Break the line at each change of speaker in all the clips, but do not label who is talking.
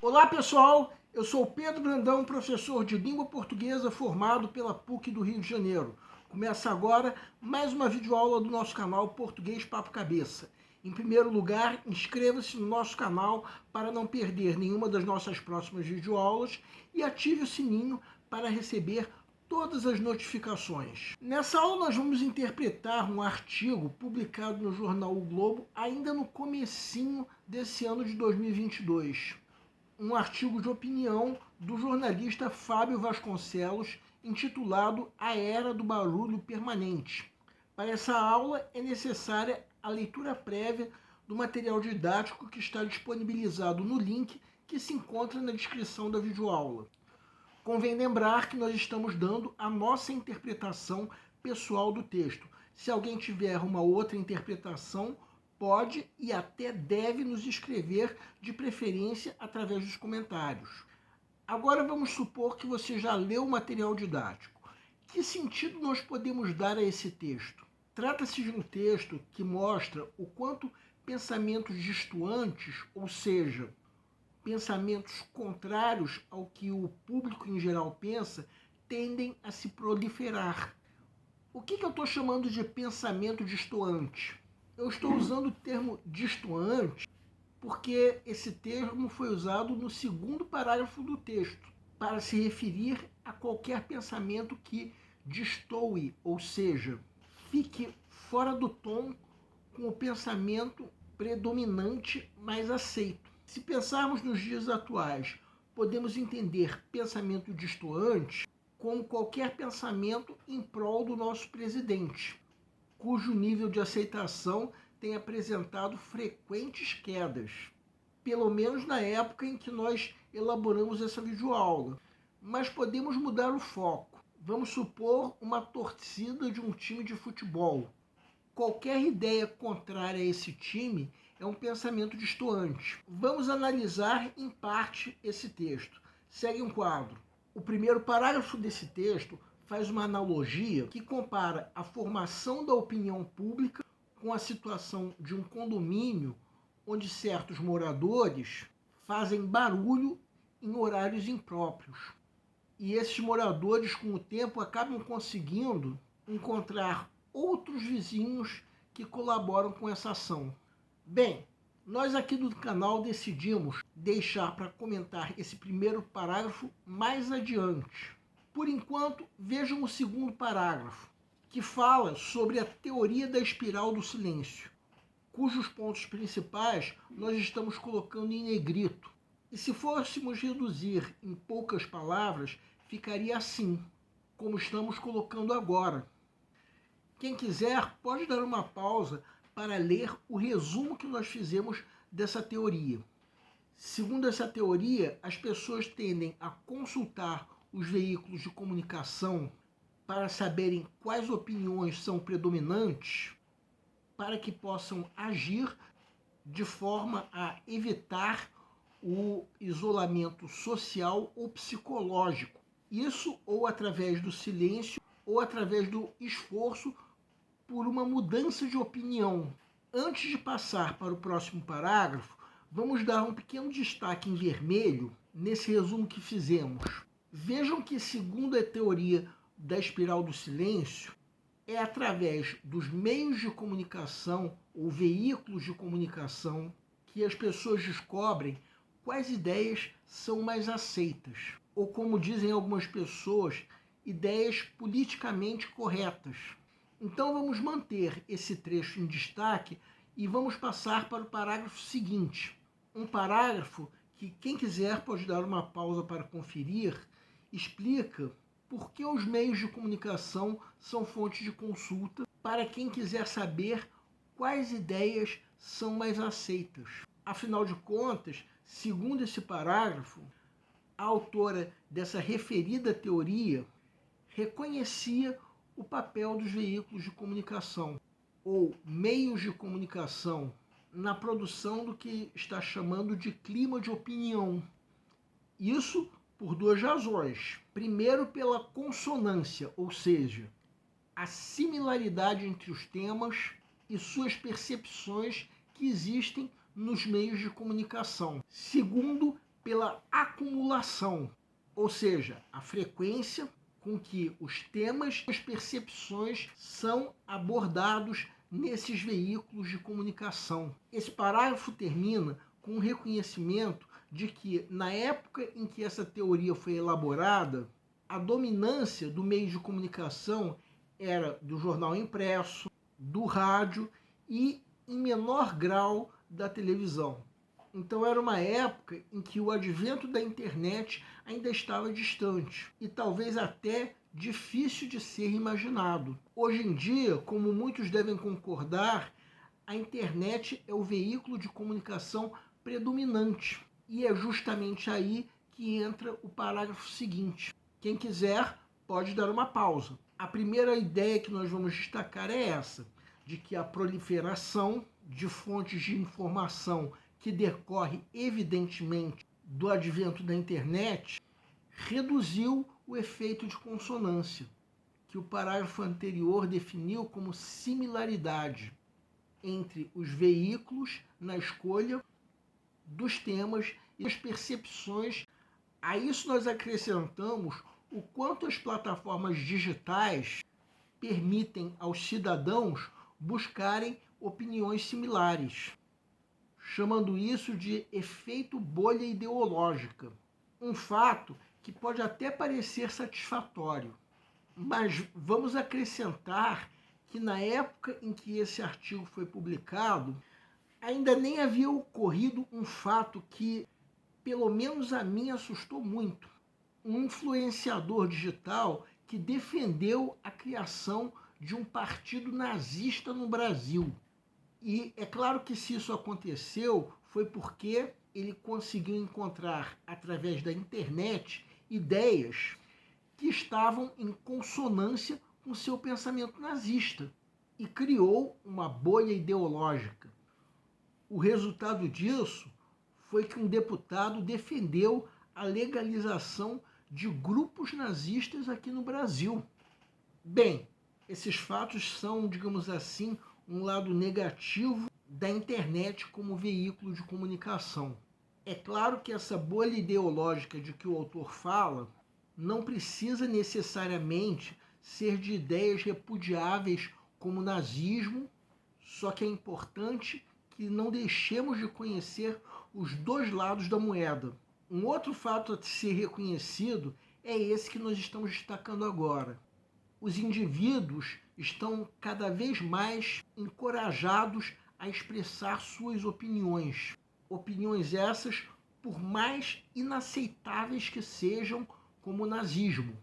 Olá pessoal, eu sou Pedro Brandão, professor de língua portuguesa formado pela PUC do Rio de Janeiro. Começa agora mais uma videoaula do nosso canal Português Papo Cabeça. Em primeiro lugar, inscreva-se no nosso canal para não perder nenhuma das nossas próximas videoaulas e ative o sininho para receber todas as notificações. Nessa aula nós vamos interpretar um artigo publicado no jornal O Globo ainda no comecinho desse ano de 2022. Um artigo de opinião do jornalista Fábio Vasconcelos, intitulado A Era do Barulho Permanente. Para essa aula é necessária a leitura prévia do material didático que está disponibilizado no link que se encontra na descrição da videoaula. Convém lembrar que nós estamos dando a nossa interpretação pessoal do texto. Se alguém tiver uma outra interpretação, pode e até deve nos escrever, de preferência através dos comentários. Agora vamos supor que você já leu o material didático. Que sentido nós podemos dar a esse texto? Trata-se de um texto que mostra o quanto pensamentos distoantes, ou seja, pensamentos contrários ao que o público em geral pensa, tendem a se proliferar. O que eu estou chamando de pensamento distoante? Eu estou usando o termo distoante porque esse termo foi usado no segundo parágrafo do texto, para se referir a qualquer pensamento que destoe, ou seja, fique fora do tom com o pensamento predominante mais aceito. Se pensarmos nos dias atuais, podemos entender pensamento distoante como qualquer pensamento em prol do nosso presidente, cujo nível de aceitação tem apresentado frequentes quedas, pelo menos na época em que nós elaboramos essa videoaula. Mas podemos mudar o foco. Vamos supor uma torcida de um time de futebol. Qualquer ideia contrária a esse time é um pensamento distoante. Vamos analisar em parte esse texto. Segue um quadro. O primeiro parágrafo desse texto faz uma analogia que compara a formação da opinião pública com a situação de um condomínio onde certos moradores fazem barulho em horários impróprios. E esses moradores, com o tempo, acabam conseguindo encontrar outros vizinhos que colaboram com essa ação. Bem, nós aqui do canal decidimos deixar para comentar esse primeiro parágrafo mais adiante. Por enquanto, vejam o segundo parágrafo, que fala sobre a teoria da espiral do silêncio, cujos pontos principais nós estamos colocando em negrito. E se fôssemos reduzir em poucas palavras, ficaria assim, como estamos colocando agora. Quem quiser pode dar uma pausa para ler o resumo que nós fizemos dessa teoria. Segundo essa teoria, as pessoas tendem a consultar os veículos de comunicação para saberem quais opiniões são predominantes, para que possam agir de forma a evitar o isolamento social ou psicológico. Isso ou através do silêncio ou através do esforço por uma mudança de opinião. Antes de passar para o próximo parágrafo, vamos dar um pequeno destaque em vermelho nesse resumo que fizemos. Vejam que, segundo a teoria da espiral do silêncio, é através dos meios de comunicação ou veículos de comunicação que as pessoas descobrem quais ideias são mais aceitas, ou, como dizem algumas pessoas, ideias politicamente corretas. Então vamos manter esse trecho em destaque e vamos passar para o parágrafo seguinte. Um parágrafo que quem quiser pode dar uma pausa para conferir, explica por que os meios de comunicação são fontes de consulta para quem quiser saber quais ideias são mais aceitas. Afinal de contas, segundo esse parágrafo, a autora dessa referida teoria reconhecia o papel dos veículos de comunicação, ou meios de comunicação, na produção do que está chamando de clima de opinião. Isso por duas razões. Primeiro, pela consonância, ou seja, a similaridade entre os temas e suas percepções que existem nos meios de comunicação. Segundo, pela acumulação, ou seja, a frequência com que os temas e as percepções são abordados nesses veículos de comunicação. Esse parágrafo termina com um reconhecimento de que, na época em que essa teoria foi elaborada, a dominância do meio de comunicação era do jornal impresso, do rádio e, em menor grau, da televisão. Então era uma época em que o advento da internet ainda estava distante e talvez até difícil de ser imaginado. Hoje em dia, como muitos devem concordar, a internet é o veículo de comunicação predominante. E é justamente aí que entra o parágrafo seguinte. Quem quiser pode dar uma pausa. A primeira ideia que nós vamos destacar é essa, de que a proliferação de fontes de informação que decorre evidentemente do advento da internet reduziu o efeito de consonância, que o parágrafo anterior definiu como similaridade entre os veículos na escolha dos temas e as percepções. A isso nós acrescentamos o quanto as plataformas digitais permitem aos cidadãos buscarem opiniões similares, chamando isso de efeito bolha ideológica. Um fato que pode até parecer satisfatório, mas vamos acrescentar que na época em que esse artigo foi publicado, ainda nem havia ocorrido um fato que, pelo menos a mim, assustou muito. Um influenciador digital que defendeu a criação de um partido nazista no Brasil. E é claro que se isso aconteceu, foi porque ele conseguiu encontrar, através da internet, ideias que estavam em consonância com seu pensamento nazista e criou uma bolha ideológica. O resultado disso foi que um deputado defendeu a legalização de grupos nazistas aqui no Brasil. Bem, esses fatos são, digamos assim, um lado negativo da internet como veículo de comunicação. É claro que essa bolha ideológica de que o autor fala não precisa necessariamente ser de ideias repudiáveis como o nazismo, só que é importante que não deixemos de conhecer os dois lados da moeda. Um outro fato a ser reconhecido é esse que nós estamos destacando agora. Os indivíduos estão cada vez mais encorajados a expressar suas opiniões. Opiniões essas, por mais inaceitáveis que sejam, como o nazismo.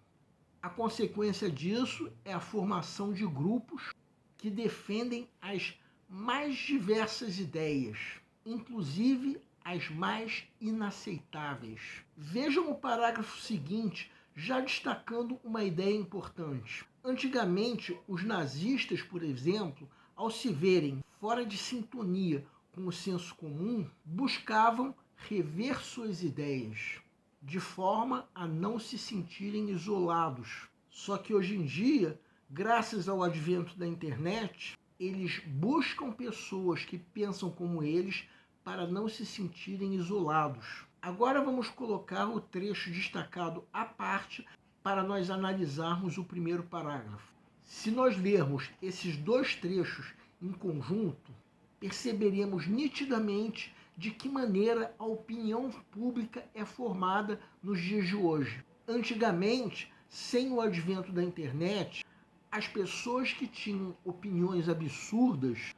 A consequência disso é a formação de grupos que defendem as mais diversas ideias, inclusive as mais inaceitáveis. Vejam o parágrafo seguinte, já destacando uma ideia importante. Antigamente, os nazistas, por exemplo, ao se verem fora de sintonia com o senso comum, buscavam rever suas ideias, de forma a não se sentirem isolados. Só que hoje em dia, graças ao advento da internet, eles buscam pessoas que pensam como eles para não se sentirem isolados. Agora vamos colocar o trecho destacado à parte para nós analisarmos o primeiro parágrafo. Se nós lermos esses dois trechos em conjunto, perceberemos nitidamente de que maneira a opinião pública é formada nos dias de hoje. Antigamente, sem o advento da internet, as pessoas que tinham opiniões absurdas,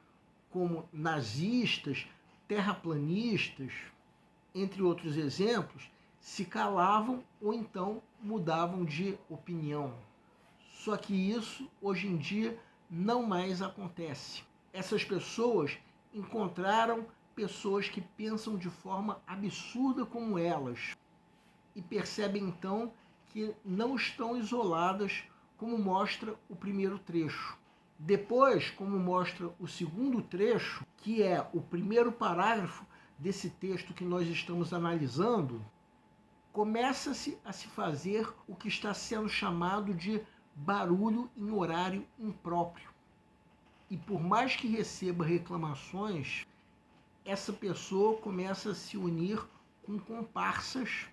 como nazistas, terraplanistas, entre outros exemplos, se calavam ou então mudavam de opinião. Só que isso, hoje em dia, não mais acontece. Essas pessoas encontraram pessoas que pensam de forma absurda como elas e percebem então que não estão isoladas, como mostra o primeiro trecho. Depois, como mostra o segundo trecho, que é o primeiro parágrafo desse texto que nós estamos analisando, começa-se a se fazer o que está sendo chamado de barulho em horário impróprio. E por mais que receba reclamações, essa pessoa começa a se unir com comparsas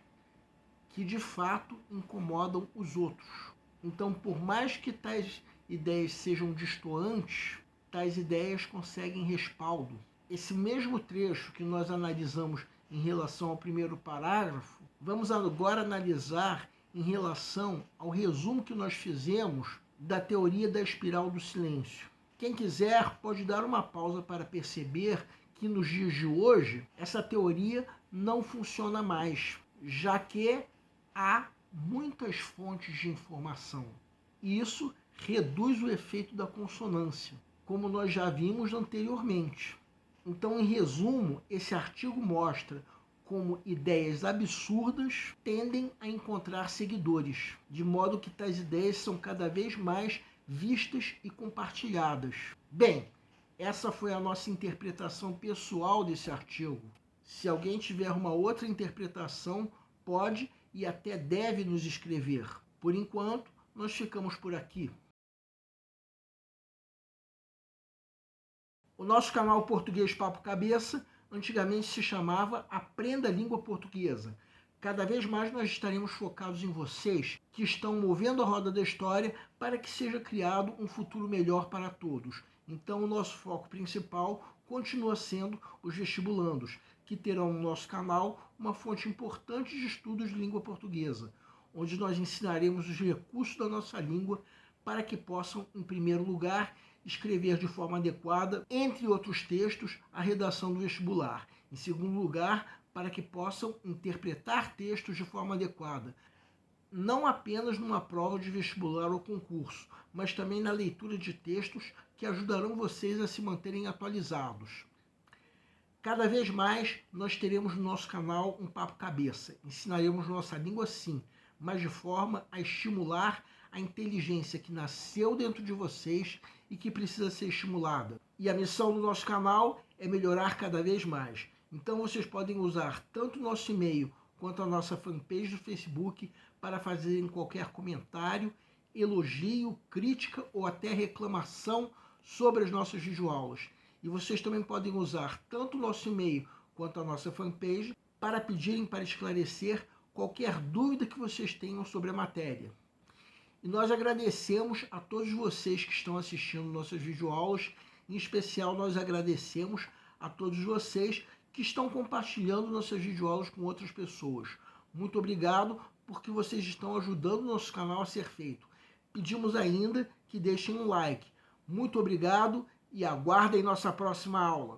que de fato incomodam os outros. Então, por mais que tais ideias sejam destoantes, tais ideias conseguem respaldo. Esse mesmo trecho que nós analisamos em relação ao primeiro parágrafo, vamos agora analisar em relação ao resumo que nós fizemos da teoria da espiral do silêncio. Quem quiser pode dar uma pausa para perceber que nos dias de hoje essa teoria não funciona mais, já que há muitas fontes de informação. E isso reduz o efeito da consonância, como nós já vimos anteriormente. Então, em resumo, esse artigo mostra como ideias absurdas tendem a encontrar seguidores, de modo que tais ideias são cada vez mais vistas e compartilhadas. Bem, essa foi a nossa interpretação pessoal desse artigo. Se alguém tiver uma outra interpretação, pode e até deve nos escrever. Por enquanto, nós ficamos por aqui. O nosso canal Português Papo Cabeça antigamente se chamava Aprenda a Língua Portuguesa. Cada vez mais nós estaremos focados em vocês que estão movendo a roda da história para que seja criado um futuro melhor para todos. Então, o nosso foco principal continua sendo os vestibulandos, que terão no nosso canal uma fonte importante de estudos de língua portuguesa, onde nós ensinaremos os recursos da nossa língua para que possam, em primeiro lugar, escrever de forma adequada, entre outros textos, a redação do vestibular. Em segundo lugar, para que possam interpretar textos de forma adequada, não apenas numa prova de vestibular ou concurso, mas também na leitura de textos que ajudarão vocês a se manterem atualizados. Cada vez mais nós teremos no nosso canal um Papo Cabeça. Ensinaremos nossa língua sim, mas de forma a estimular a inteligência que nasceu dentro de vocês e que precisa ser estimulada. E a missão do nosso canal é melhorar cada vez mais. Então vocês podem usar tanto o nosso e-mail quanto a nossa fanpage do Facebook para fazerem qualquer comentário, elogio, crítica ou até reclamação sobre as nossas videoaulas. E vocês também podem usar tanto o nosso e-mail quanto a nossa fanpage para pedirem para esclarecer qualquer dúvida que vocês tenham sobre a matéria. E nós agradecemos a todos vocês que estão assistindo nossas videoaulas, em especial nós agradecemos a todos vocês que estão compartilhando nossas videoaulas com outras pessoas. Muito obrigado, porque vocês estão ajudando o nosso canal a ser feito. Pedimos ainda que deixem um like. Muito obrigado e aguardem nossa próxima aula.